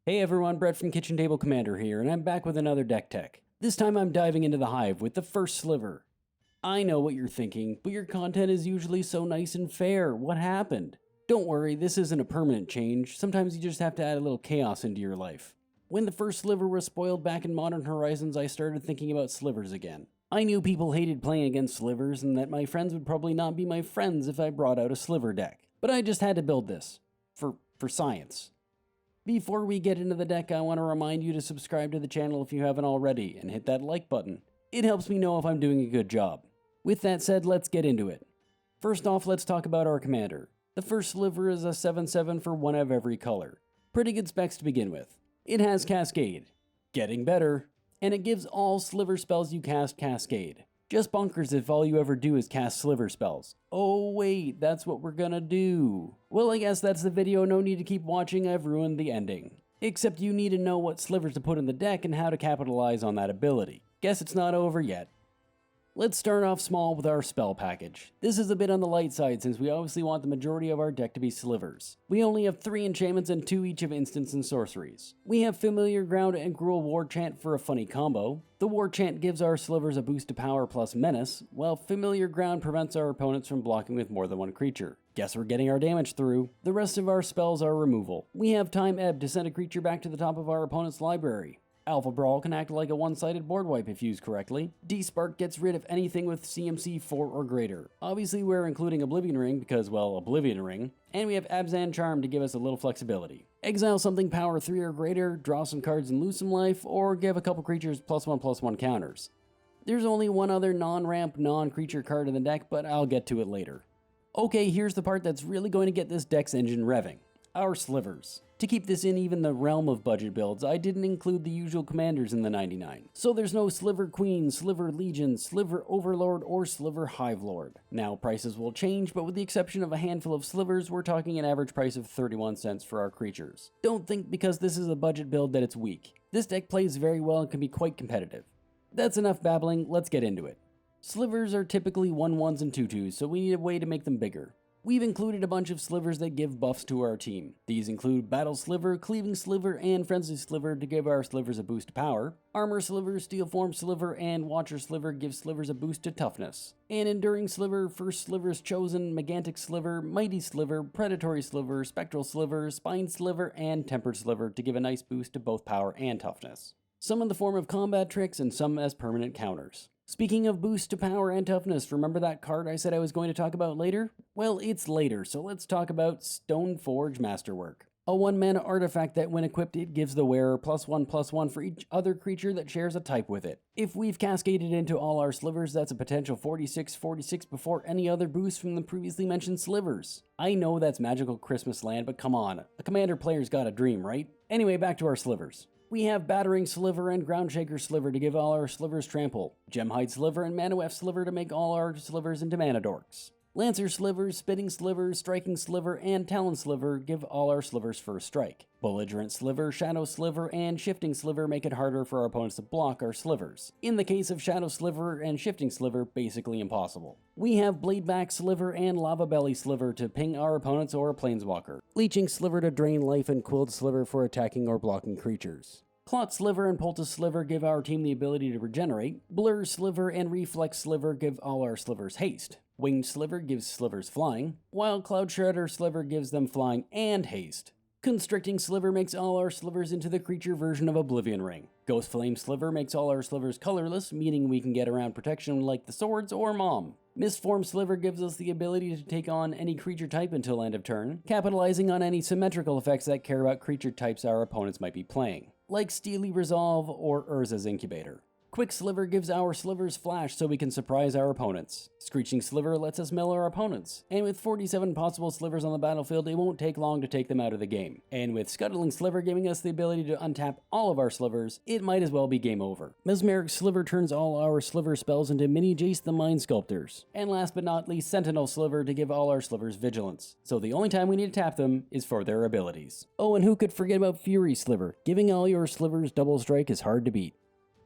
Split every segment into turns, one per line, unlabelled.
Hey everyone, Brett from Kitchen Table Commander here, and I'm back with another deck tech. This time I'm diving into the hive with the First Sliver. I know what you're thinking, but your content is usually so nice and fair. What happened? Don't worry, this isn't a permanent change. Sometimes you just have to add a little chaos into your life. When the First Sliver was spoiled back in Modern Horizons, I started thinking about slivers again. I knew people hated playing against slivers and that my friends would probably not be my friends if I brought out a sliver deck. But I just had to build this. For science. Before we get into the deck, I want to remind you to subscribe to the channel if you haven't already, and hit that like button. It helps me know if I'm doing a good job. With that said, let's get into it. First off, let's talk about our commander. The First Sliver is a 7/7 for one of every color. Pretty good specs to begin with. It has Cascade. Getting better. And it gives all sliver spells you cast Cascade. Just bonkers if all you ever do is cast sliver spells. Oh wait, that's what we're gonna do. Well, I guess that's the video, no need to keep watching, I've ruined the ending. Except you need to know what slivers to put in the deck and how to capitalize on that ability. Guess it's not over yet. Let's start off small with our spell package. This is a bit on the light side since we obviously want the majority of our deck to be slivers. We only have 3 enchantments and 2 each of instants and sorceries. We have Familiar Ground and Cruel War Chant for a funny combo. The War Chant gives our slivers a boost to power plus menace, while Familiar Ground prevents our opponents from blocking with more than one creature. Guess we're getting our damage through. The rest of our spells are removal. We have Time Ebb to send a creature back to the top of our opponent's library. Alpha Brawl can act like a one-sided board wipe if used correctly. D-Spark gets rid of anything with CMC 4 or greater. Obviously we're including Oblivion Ring because, well, Oblivion Ring. And we have Abzan Charm to give us a little flexibility. Exile something power 3 or greater, draw some cards and lose some life, or give a couple creatures +1/+1 counters. There's only one other non-ramp, non-creature card in the deck, but I'll get to it later. Okay, here's the part that's really going to get this deck's engine revving. Our slivers. To keep this in even the realm of budget builds, I didn't include the usual commanders in the 99. So there's no Sliver Queen, Sliver Legion, Sliver Overlord, or Sliver Hive Lord. Now prices will change, but with the exception of a handful of slivers, we're talking an average price of 31 cents for our creatures. Don't think because this is a budget build that it's weak. This deck plays very well and can be quite competitive. That's enough babbling, let's get into it. Slivers are typically 1/1s and 2/2s, so we need a way to make them bigger. We've included a bunch of slivers that give buffs to our team. These include Battle Sliver, Cleaving Sliver, and Frenzy Sliver to give our slivers a boost to power. Armor Sliver, Steel Form Sliver, and Watcher Sliver give slivers a boost to toughness. And Enduring Sliver, First Sliver's Chosen, Megantic Sliver, Mighty Sliver, Predatory Sliver, Spectral Sliver, Spine Sliver, and Tempered Sliver to give a nice boost to both power and toughness. Some in the form of combat tricks and some as permanent counters. Speaking of boost to power and toughness, remember that card I said I was going to talk about later? Well, it's later, so let's talk about Stoneforge Masterwork. A 1-mana artifact that when equipped it gives the wearer +1/+1 for each other creature that shares a type with it. If we've cascaded into all our slivers, that's a potential 46/46 before any other boost from the previously mentioned slivers. I know that's magical Christmas land, but come on, a commander player's got a dream, right? Anyway, back to our slivers. We have Battering Sliver and Groundshaker Sliver to give all our slivers trample, Gemhide Sliver and Manawef Sliver to make all our slivers into mana dorks. Lancer Sliver, Spitting Sliver, Striking Sliver, and Talon Sliver give all our slivers first strike. Belligerent Sliver, Shadow Sliver, and Shifting Sliver make it harder for our opponents to block our slivers. In the case of Shadow Sliver and Shifting Sliver, basically impossible. We have Bladeback Sliver and Lava Belly Sliver to ping our opponents or a Planeswalker. Leeching Sliver to drain life and Quilled Sliver for attacking or blocking creatures. Clot Sliver and Poultice Sliver give our team the ability to regenerate. Blur Sliver and Reflex Sliver give all our slivers haste. Winged Sliver gives slivers flying, while Cloud Shredder Sliver gives them flying and haste. Constricting Sliver makes all our slivers into the creature version of Oblivion Ring. Ghost Flame Sliver makes all our slivers colorless, meaning we can get around protection like the swords or Mom. Mistform Sliver gives us the ability to take on any creature type until end of turn, capitalizing on any symmetrical effects that care about creature types our opponents might be playing, like Steely Resolve or Urza's Incubator. Quick Sliver gives our slivers flash so we can surprise our opponents. Screeching Sliver lets us mill our opponents. And with 47 possible slivers on the battlefield, it won't take long to take them out of the game. And with Scuttling Sliver giving us the ability to untap all of our slivers, it might as well be game over. Mesmeric Sliver turns all our sliver spells into mini Jace the Mind Sculptors. And last but not least, Sentinel Sliver to give all our slivers vigilance. So the only time we need to tap them is for their abilities. Oh, and who could forget about Fury Sliver? Giving all your slivers double strike is hard to beat.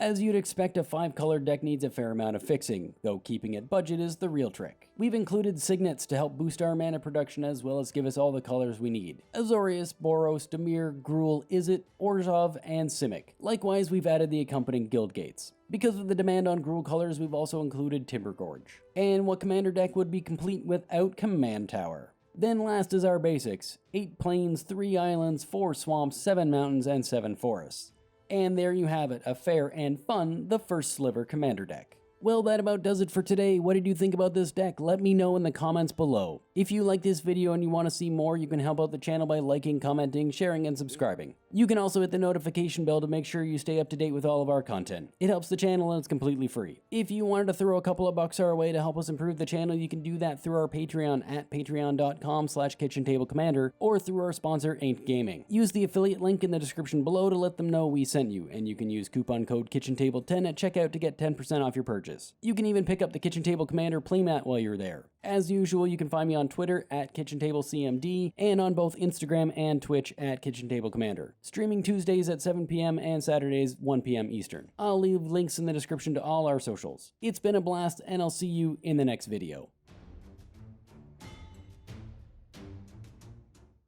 As you'd expect, a 5-color deck needs a fair amount of fixing, though keeping it budget is the real trick. We've included signets to help boost our mana production as well as give us all the colors we need: Azorius, Boros, Dimir, Gruul, Izzet, Orzhov, and Simic. Likewise, we've added the accompanying guild gates. Because of the demand on Gruul colors, we've also included Timbergorge. And what commander deck would be complete without Command Tower? Then last is our basics: 8 plains, 3 islands, 4 swamps, 7 mountains, and 7 forests. And there you have it, a fair and fun, the First Sliver Commander Deck. Well, that about does it for today. What did you think about this deck? Let me know in the comments below. If you like this video and you want to see more, you can help out the channel by liking, commenting, sharing, and subscribing. You can also hit the notification bell to make sure you stay up to date with all of our content. It helps the channel and it's completely free. If you wanted to throw a couple of bucks our way to help us improve the channel, you can do that through our Patreon at patreon.com/kitchentable commander or through our sponsor, Ain't Gaming. Use the affiliate link in the description below to let them know we sent you, and you can use coupon code KitchenTable10 at checkout to get 10% off your purchase. You can even pick up the Kitchen Table Commander Playmat while you're there. As usual, you can find me on Twitter at KitchenTableCMD and on both Instagram and Twitch at Kitchen Table Commander. Streaming Tuesdays at 7 p.m. and Saturdays 1 p.m. Eastern. I'll leave links in the description to all our socials. It's been a blast, and I'll see you in the next video.